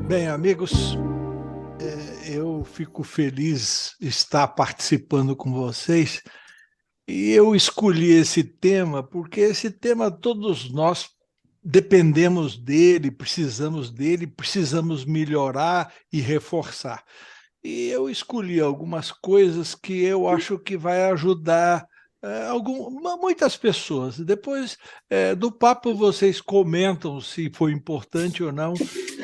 Bem, amigos, eu fico feliz de estar participando com vocês e eu escolhi esse tema porque esse tema todos nós dependemos dele, precisamos melhorar e reforçar. E eu escolhi algumas coisas que eu acho que vai ajudar muitas pessoas. Depois do papo, vocês comentam se foi importante ou não,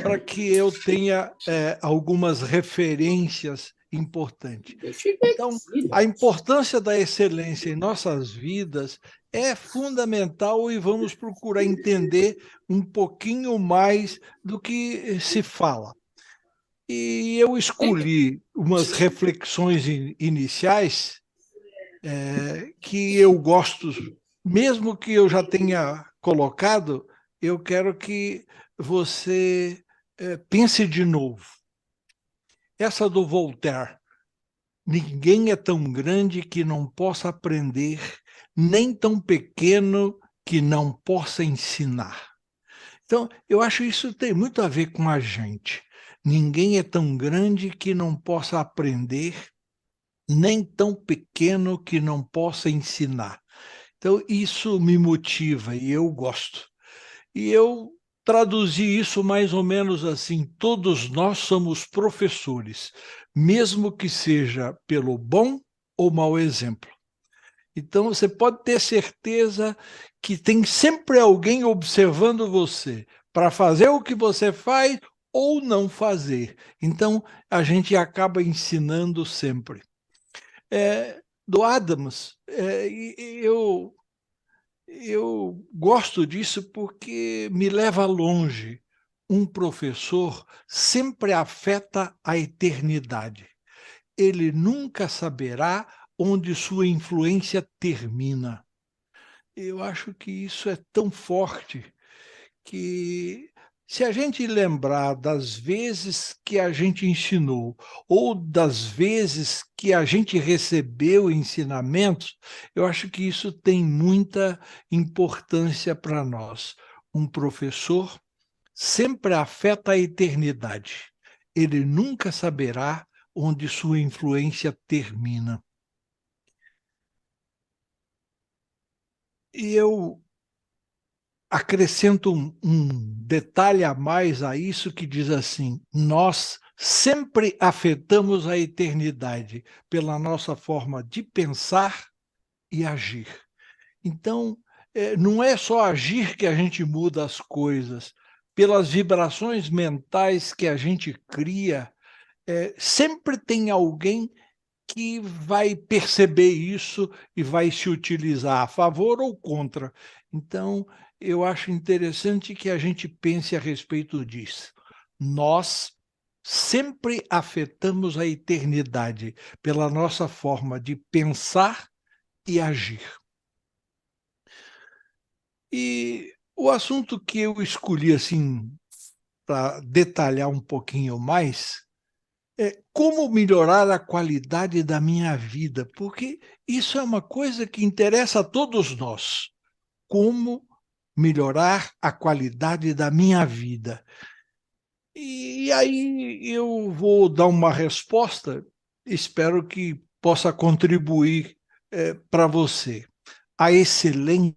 para que eu tenha algumas referências importantes. Então, a importância da excelência em nossas vidas é fundamental e vamos procurar entender um pouquinho mais do que se fala. E eu escolhi umas reflexões iniciais que eu gosto, mesmo que eu já tenha colocado, eu quero que você pense de novo. Essa do Voltaire: ninguém é tão grande que não possa aprender, nem tão pequeno que não possa ensinar. Então, eu acho isso tem muito a ver com a gente. Ninguém é tão grande que não possa aprender, nem tão pequeno que não possa ensinar. Então, isso me motiva e eu gosto. E eu traduzi isso mais ou menos assim: todos nós somos professores, mesmo que seja pelo bom ou mau exemplo. Então, você pode ter certeza que tem sempre alguém observando você para fazer o que você faz ou não fazer. Então, a gente acaba ensinando sempre. Do Adams, eu gosto disso porque me leva longe. Um professor sempre afeta a eternidade. Ele nunca saberá onde sua influência termina. Eu acho que isso é tão forte que, se a gente lembrar das vezes que a gente ensinou ou das vezes que a gente recebeu ensinamentos, eu acho que isso tem muita importância para nós. Um professor sempre afeta a eternidade. Ele nunca saberá onde sua influência termina. E eu acrescento um detalhe a mais a isso, que diz assim: nós sempre afetamos a eternidade pela nossa forma de pensar e agir. Então, não é só agir que a gente muda as coisas, pelas vibrações mentais que a gente cria, sempre tem alguém que vai perceber isso e vai se utilizar a favor ou contra. Então, eu acho interessante que a gente pense a respeito disso. Nós sempre afetamos a eternidade pela nossa forma de pensar e agir. E o assunto que eu escolhi assim para detalhar um pouquinho mais como melhorar a qualidade da minha vida, porque isso é uma coisa que interessa a todos nós. Como melhorar a qualidade da minha vida? E aí eu vou dar uma resposta, espero que possa contribuir para você. A excelência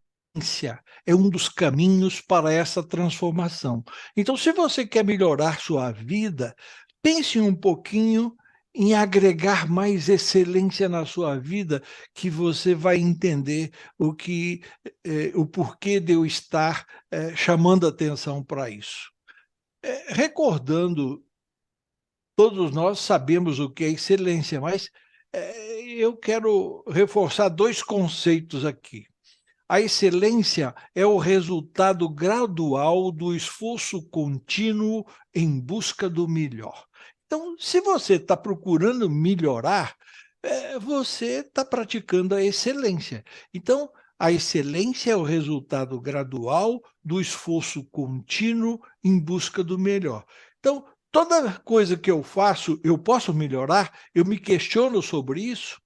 é um dos caminhos para essa transformação. Então, se você quer melhorar sua vida, pense um pouquinho em agregar mais excelência na sua vida, que você vai entender o porquê de eu estar chamando atenção para isso. Recordando, todos nós sabemos o que é excelência, mas eu quero reforçar dois conceitos aqui. A excelência é o resultado gradual do esforço contínuo em busca do melhor. Então, se você está procurando melhorar, você está praticando a excelência. Então, a excelência é o resultado gradual do esforço contínuo em busca do melhor. Então, toda coisa que eu faço, eu posso melhorar, eu me questiono sobre isso,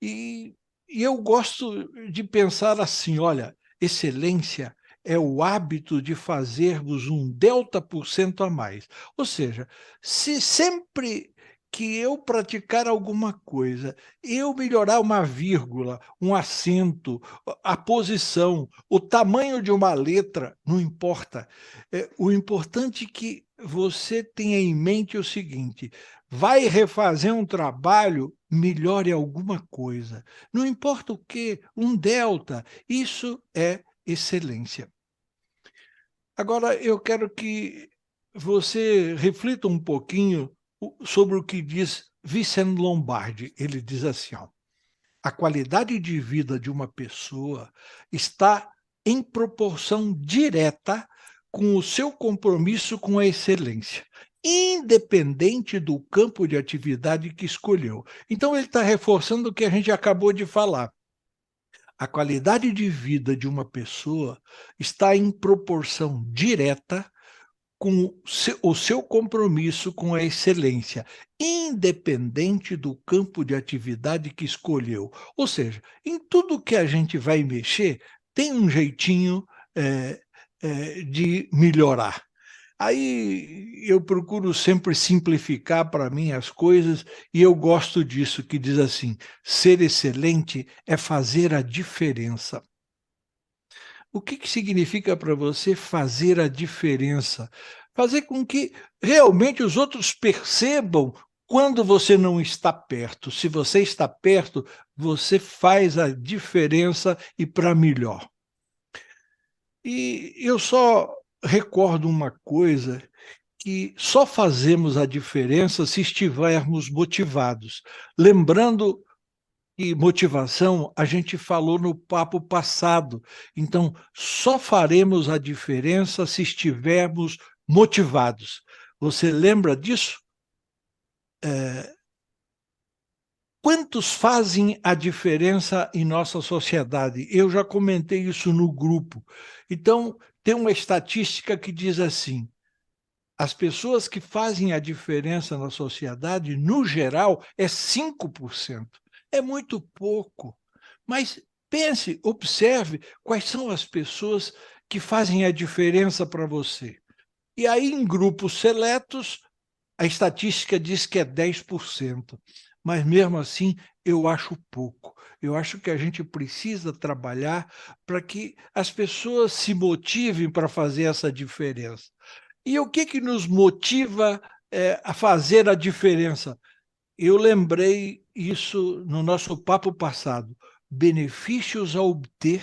e, e eu gosto de pensar assim: olha, excelência é o hábito de fazermos um delta% a mais. Ou seja, se sempre que eu praticar alguma coisa, eu melhorar uma vírgula, um acento, a posição, o tamanho de uma letra, não importa. O importante é que você tenha em mente o seguinte: vai refazer um trabalho, melhore alguma coisa. Não importa o quê, um delta, isso é excelência. Agora, eu quero que você reflita um pouquinho sobre o que diz Vicente Lombardi. Ele diz assim, ó: a qualidade de vida de uma pessoa está em proporção direta com o seu compromisso com a excelência, independente do campo de atividade que escolheu. Então, ele está reforçando o que a gente acabou de falar. A qualidade de vida de uma pessoa está em proporção direta com o seu compromisso com a excelência, independente do campo de atividade que escolheu. Ou seja, em tudo que a gente vai mexer, tem um jeitinho de melhorar. Aí eu procuro sempre simplificar para mim as coisas e eu gosto disso, que diz assim: ser excelente é fazer a diferença. O que significa para você fazer a diferença? Fazer com que realmente os outros percebam quando você não está perto. Se você está perto, você faz a diferença e para melhor. E eu só recordo uma coisa, que só fazemos a diferença se estivermos motivados. Lembrando que motivação a gente falou no papo passado. Então, só faremos a diferença se estivermos motivados. Você lembra disso? Quantos fazem a diferença em nossa sociedade? Eu já comentei isso no grupo. Então, tem uma estatística que diz assim: as pessoas que fazem a diferença na sociedade, no geral, é 5%. É muito pouco. Mas pense, observe quais são as pessoas que fazem a diferença para você. E aí, em grupos seletos, a estatística diz que é 10%. Mas, mesmo assim, eu acho pouco. Eu acho que a gente precisa trabalhar para que as pessoas se motivem para fazer essa diferença. E o que nos motiva a fazer a diferença? Eu lembrei isso no nosso papo passado: benefícios a obter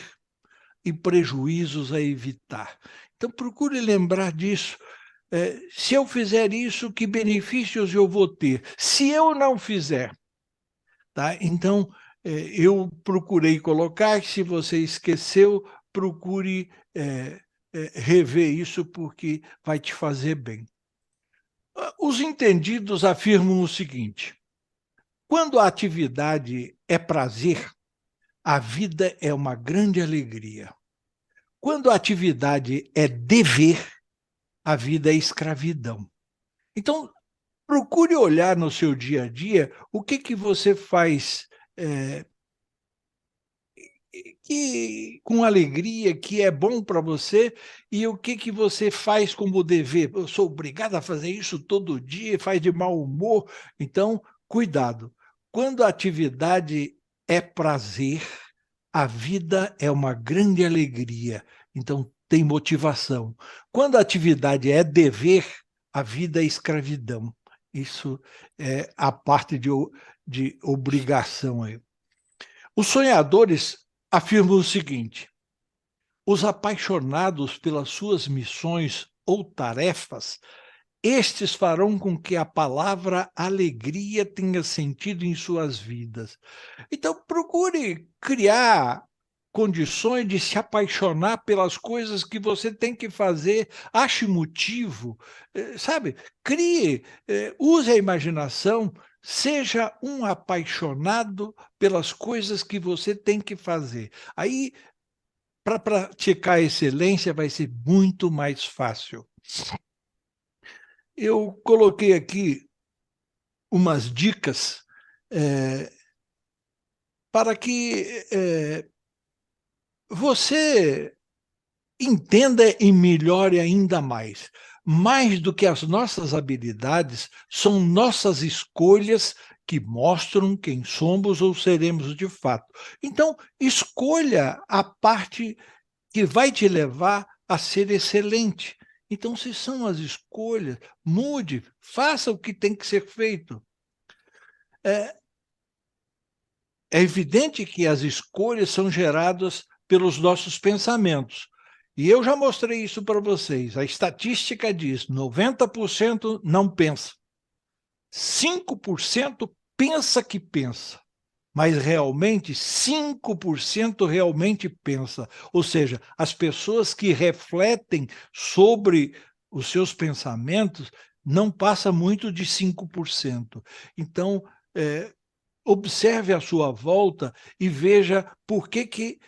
e prejuízos a evitar. Então, procure lembrar disso. Se eu fizer isso, que benefícios eu vou ter? Se eu não fizer, tá? Então, eu procurei colocar, se você esqueceu, procure rever isso, porque vai te fazer bem. Os entendidos afirmam o seguinte: quando a atividade é prazer, a vida é uma grande alegria. Quando a atividade é dever, a vida é escravidão. Então, procure olhar no seu dia a dia o que você faz com alegria, que é bom para você, e o que você faz como dever. Eu sou obrigado a fazer isso todo dia, faz de mau humor. Então, cuidado. Quando a atividade é prazer, a vida é uma grande alegria. Então, tem motivação. Quando a atividade é dever, a vida é escravidão. Isso é a parte de obrigação aí. Os sonhadores afirmam o seguinte: os apaixonados pelas suas missões ou tarefas, estes farão com que a palavra alegria tenha sentido em suas vidas. Então, procure criar condições de se apaixonar pelas coisas que você tem que fazer, ache motivo, sabe? Crie, use a imaginação, seja um apaixonado pelas coisas que você tem que fazer. Aí, para praticar a excelência, vai ser muito mais fácil. Eu coloquei aqui umas dicas para que você entenda e melhore ainda mais. Mais do que as nossas habilidades, são nossas escolhas que mostram quem somos ou seremos de fato. Então, escolha a parte que vai te levar a ser excelente. Então, se são as escolhas, mude, faça o que tem que ser feito. É evidente que as escolhas são geradas pelos nossos pensamentos. E eu já mostrei isso para vocês. A estatística diz: 90% não pensa. 5% pensa que pensa, mas realmente 5% realmente pensa. Ou seja, as pessoas que refletem sobre os seus pensamentos não passa muito de 5%. Então, observe à sua volta e veja por que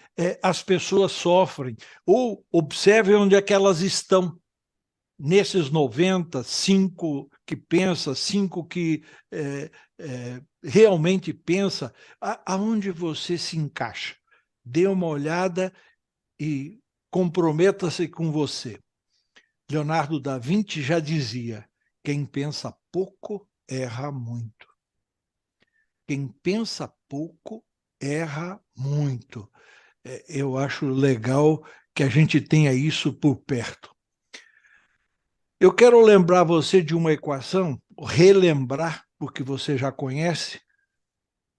as pessoas sofrem, ou observe onde é que elas estão. Nesses 90, 5 que pensa, 5 que realmente pensa, aonde você se encaixa. Dê uma olhada e comprometa-se com você. Leonardo da Vinci já dizia: quem pensa pouco erra muito. Quem pensa pouco erra muito. Eu acho legal que a gente tenha isso por perto. Eu quero lembrar você de uma equação, relembrar, porque você já conhece.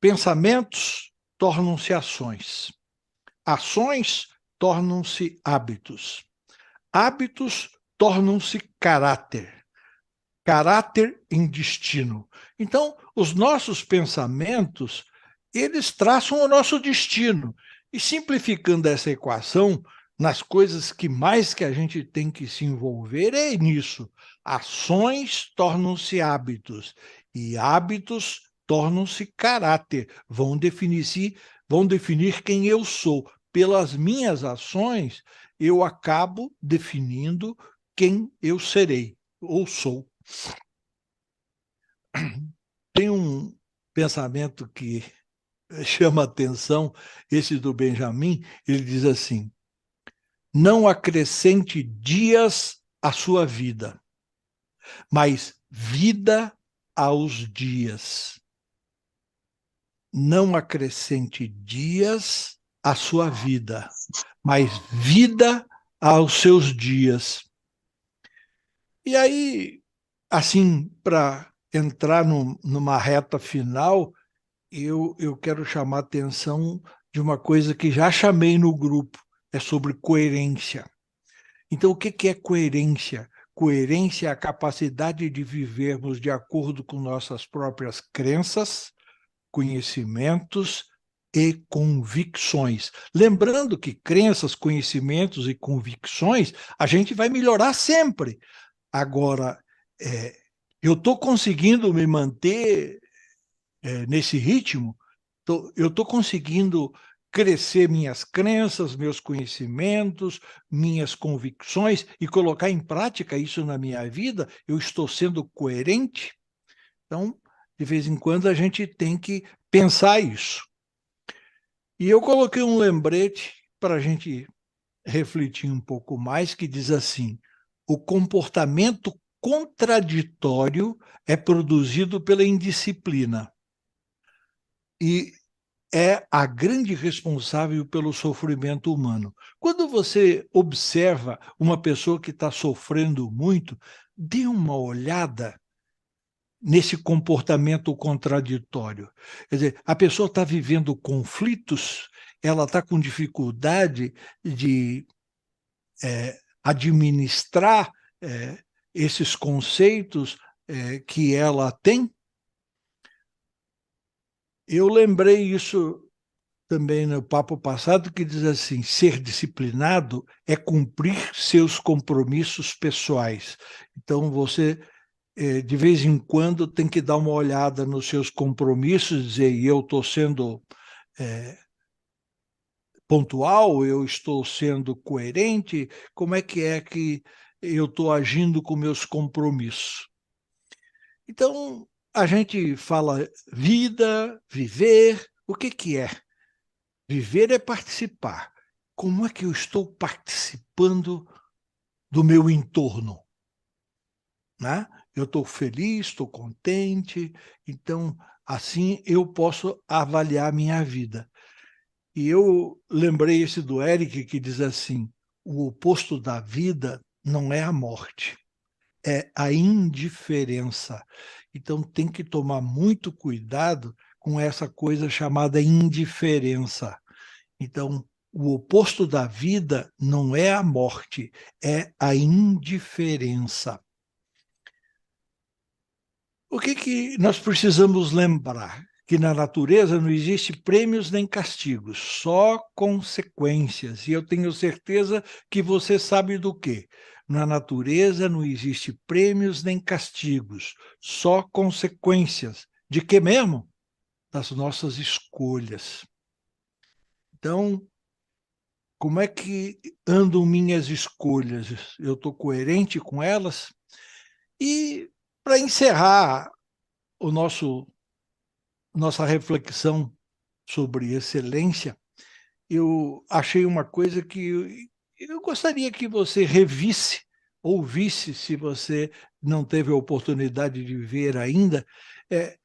Pensamentos tornam-se ações. Ações tornam-se hábitos. Hábitos tornam-se caráter. Caráter em destino. Então, os nossos pensamentos, eles traçam o nosso destino. E simplificando essa equação, nas coisas que mais que a gente tem que se envolver é nisso. Ações tornam-se hábitos e hábitos tornam-se caráter. Vão definir quem eu sou. Pelas minhas ações, eu acabo definindo quem eu serei ou sou. Tem um pensamento que chama atenção, esse do Benjamin. Ele diz assim: não acrescente dias à sua vida, mas vida aos dias. Não acrescente dias à sua vida, mas vida aos seus dias. E aí, assim, para entrar numa reta final, eu quero chamar a atenção de uma coisa que já chamei no grupo, é sobre coerência. Então, o que é coerência? Coerência é a capacidade de vivermos de acordo com nossas próprias crenças, conhecimentos e convicções. Lembrando que crenças, conhecimentos e convicções, a gente vai melhorar sempre. Agora, eu estou conseguindo me manter nesse ritmo, eu estou conseguindo crescer minhas crenças, meus conhecimentos, minhas convicções e colocar em prática isso na minha vida, eu estou sendo coerente? Então, de vez em quando, a gente tem que pensar isso. E eu coloquei um lembrete para a gente refletir um pouco mais, que diz assim: o comportamento contraditório é produzido pela indisciplina e é a grande responsável pelo sofrimento humano. Quando você observa uma pessoa que está sofrendo muito, dê uma olhada nesse comportamento contraditório. Quer dizer, a pessoa está vivendo conflitos, ela está com dificuldade de administrar esses conceitos que ela tem. Eu lembrei isso também no papo passado, que diz assim: ser disciplinado é cumprir seus compromissos pessoais. Então, você, de vez em quando, tem que dar uma olhada nos seus compromissos, dizer: eu estou sendo pontual, eu estou sendo coerente, como é que eu estou agindo com meus compromissos? Então, a gente fala vida, viver, o que é? Viver é participar. como é que eu estou participando do meu entorno, né? Eu estou feliz, estou contente, então assim eu posso avaliar a minha vida. E eu lembrei esse do Eric que diz assim: o oposto da vida não é a morte, é a indiferença. Então tem que tomar muito cuidado com essa coisa chamada indiferença. Então, o oposto da vida não é a morte, é a indiferença. O que nós precisamos lembrar? Que na natureza não existe prêmios nem castigos, só consequências. E eu tenho certeza que você sabe do quê? Na natureza não existe prêmios nem castigos, só consequências. De que mesmo? Das nossas escolhas. Então, como é que andam minhas escolhas? Eu estou coerente com elas? E para encerrar o nossa reflexão sobre excelência, eu achei uma coisa que eu gostaria que você revisse, ouvisse, se você não teve a oportunidade de ver ainda, é,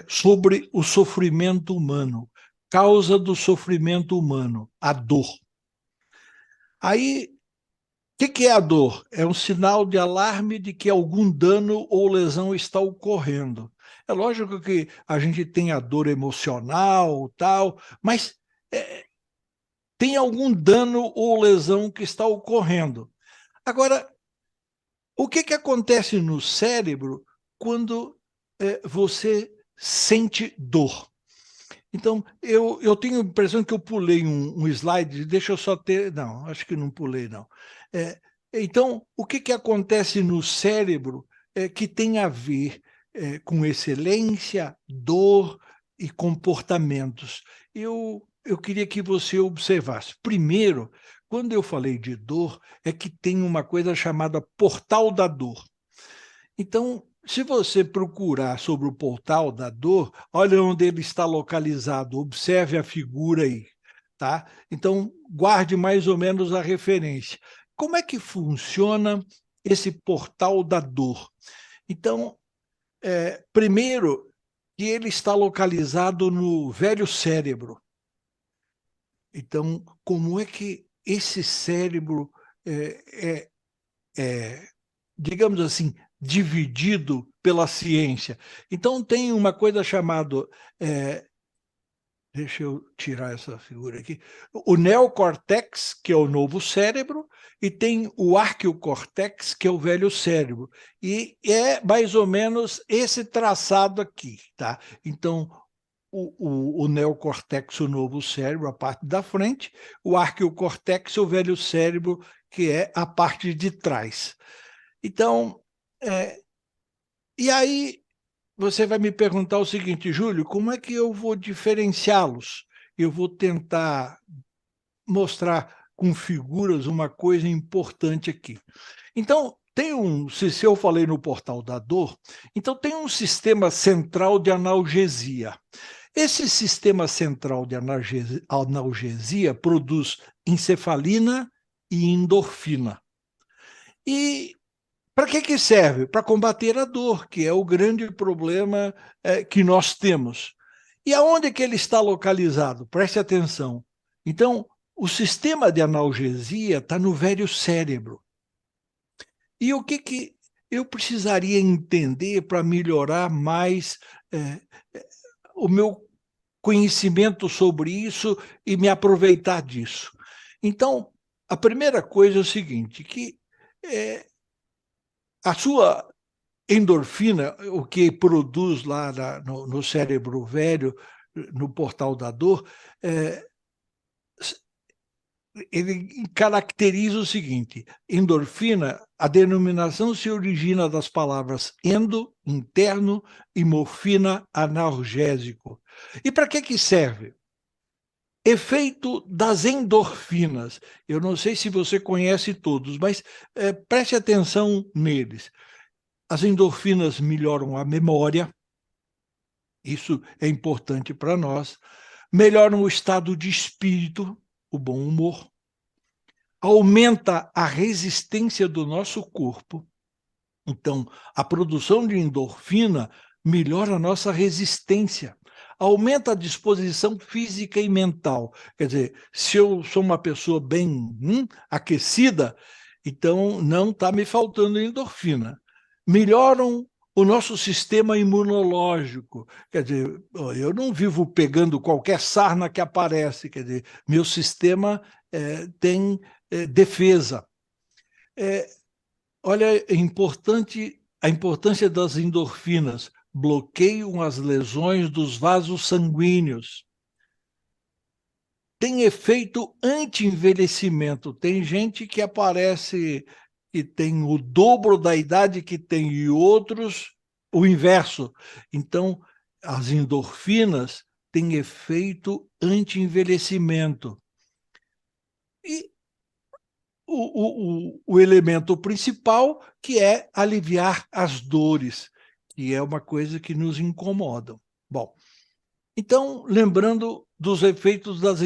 sobre o sofrimento humano, causa do sofrimento humano, a dor. Aí, o que é a dor? É um sinal de alarme de que algum dano ou lesão está ocorrendo. É lógico que a gente tem a dor emocional, tal, mas tem algum dano ou lesão que está ocorrendo. Agora, o que acontece no cérebro quando você sente dor? Então, eu tenho a impressão que eu pulei um slide, deixa eu só ter. Não, acho que não pulei, não. Então, o que acontece no cérebro que tem a ver com excelência, dor e comportamentos? Eu queria que você observasse. Primeiro, quando eu falei de dor, é que tem uma coisa chamada portal da dor. Então, se você procurar sobre o portal da dor, olha onde ele está localizado, observe a figura aí, tá? Então, guarde mais ou menos a referência. Como é que funciona esse portal da dor? Então, primeiro, que ele está localizado no velho cérebro. Então, como é que esse cérebro digamos assim, dividido pela ciência? Então, tem uma coisa chamada. Deixa eu tirar essa figura aqui. O neocórtex, que é o novo cérebro, e tem o arqueocórtex, que é o velho cérebro. E é mais ou menos esse traçado aqui, tá? Então, o neocórtex, o novo cérebro, a parte da frente, o arqueocórtex, o velho cérebro, que é a parte de trás. Então, e aí você vai me perguntar o seguinte: Júlio, como é que eu vou diferenciá-los? Eu vou tentar mostrar com figuras uma coisa importante aqui. Então, se eu falei no portal da dor, então tem um sistema central de analgesia. Esse sistema central de analgesia produz encefalina e endorfina. E para que serve? Para combater a dor, que é o grande problema que nós temos. E aonde que ele está localizado? Preste atenção. Então, o sistema de analgesia está no velho cérebro. E o que eu precisaria entender para melhorar mais o meu conhecimento sobre isso e me aproveitar disso? Então, a primeira coisa é o seguinte, que a sua endorfina, o que produz lá no cérebro velho, no portal da dor, ele caracteriza o seguinte: endorfina, a denominação se origina das palavras endo, interno, e morfina, analgésico. E para que serve? Efeito das endorfinas. Eu não sei se você conhece todos, mas preste atenção neles. As endorfinas melhoram a memória, isso é importante para nós, melhoram o estado de espírito, o bom humor, aumenta a resistência do nosso corpo. Então, a produção de endorfina melhora a nossa resistência, aumenta a disposição física e mental. Quer dizer, se eu sou uma pessoa bem aquecida, então não está me faltando endorfina. Melhoram o nosso sistema imunológico. Quer dizer, eu não vivo pegando qualquer sarna que aparece, quer dizer, meu sistema tem defesa. Olha, é importante a importância das endorfinas. Bloqueiam as lesões dos vasos sanguíneos. Tem efeito anti-envelhecimento. Tem gente que aparece que tem o dobro da idade que tem e outros o inverso. Então, as endorfinas têm efeito anti-envelhecimento. E o elemento principal, que é aliviar as dores, que é uma coisa que nos incomoda. Bom, então, lembrando dos efeitos das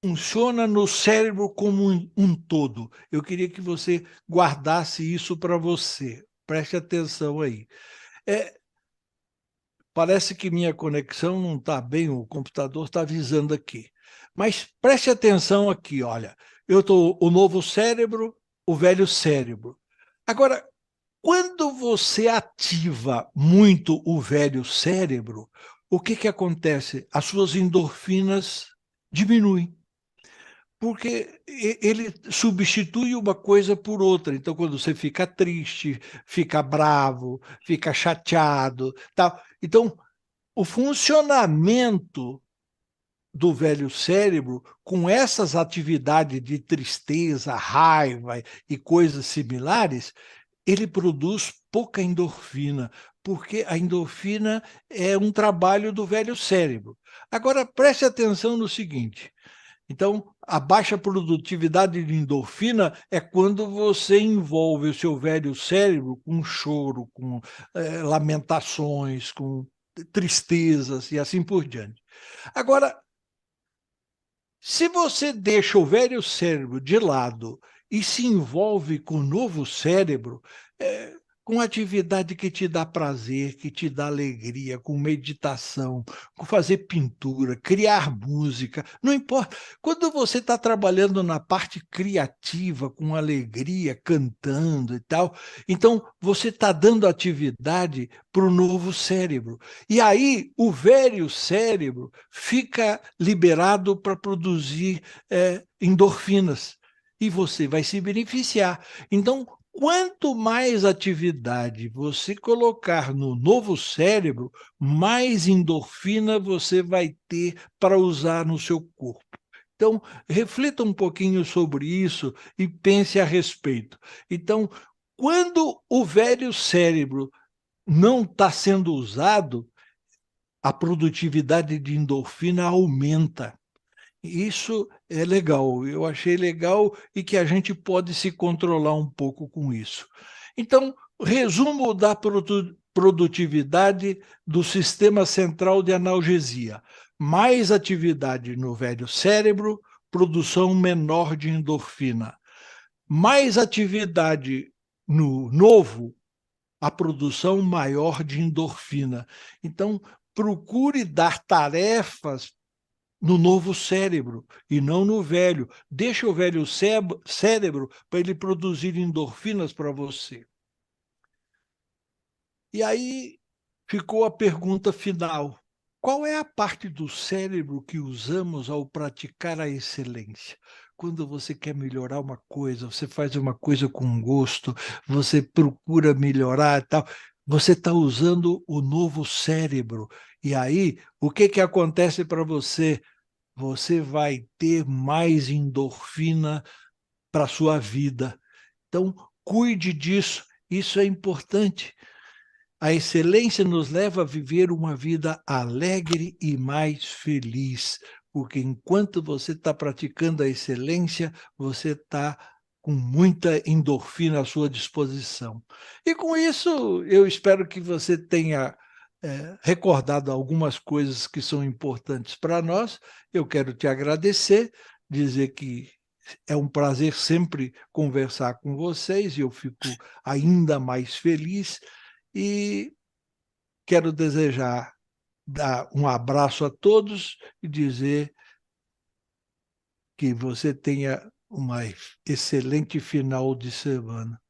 funciona no cérebro como um todo. Eu queria que você guardasse isso para você. Preste atenção aí. Parece que minha conexão não está bem, o computador está avisando aqui. Mas preste atenção aqui, olha. Eu estou o novo cérebro, o velho cérebro. Agora, quando você ativa muito o velho cérebro, o que acontece? As suas endorfinas diminuem, porque ele substitui uma coisa por outra. Então, quando você fica triste, fica bravo, fica chateado, tal. Então, o funcionamento do velho cérebro, com essas atividades de tristeza, raiva e coisas similares, ele produz pouca endorfina, porque a endorfina é um trabalho do velho cérebro. Agora, preste atenção no seguinte. Então, a baixa produtividade de endorfina é quando você envolve o seu velho cérebro com choro, com lamentações, com tristezas e assim por diante. Agora, se você deixa o velho cérebro de lado e se envolve com o novo cérebro, com atividade que te dá prazer, que te dá alegria, com meditação, com fazer pintura, criar música, não importa. Quando você está trabalhando na parte criativa, com alegria, cantando e tal, então você está dando atividade para o novo cérebro. E aí o velho cérebro fica liberado para produzir endorfinas. E você vai se beneficiar. Então, quanto mais atividade você colocar no novo cérebro, mais endorfina você vai ter para usar no seu corpo. Então, reflita um pouquinho sobre isso e pense a respeito. Então, quando o velho cérebro não está sendo usado, a produtividade de endorfina aumenta. Isso é legal, eu achei legal e que a gente pode se controlar um pouco com isso. Então, resumo da produtividade do sistema central de analgesia. Mais atividade no velho cérebro, produção menor de endorfina. Mais atividade no novo, a produção maior de endorfina. Então, procure dar tarefas no novo cérebro e não no velho. Deixa o velho cérebro para ele produzir endorfinas para você. E aí ficou a pergunta final. Qual é a parte do cérebro que usamos ao praticar a excelência? Quando você quer melhorar uma coisa, você faz uma coisa com gosto, você procura melhorar e tal, você está usando o novo cérebro. E aí, o que acontece para você? Você vai ter mais endorfina para a sua vida. Então, cuide disso, isso é importante. A excelência nos leva a viver uma vida alegre e mais feliz, porque enquanto você está praticando a excelência, você está com muita endorfina à sua disposição. E com isso, eu espero que você tenha recordado algumas coisas que são importantes para nós. Eu quero te agradecer, dizer que é um prazer sempre conversar com vocês, e eu fico ainda mais feliz, e quero dar um abraço a todos e dizer que você tenha uma excelente final de semana.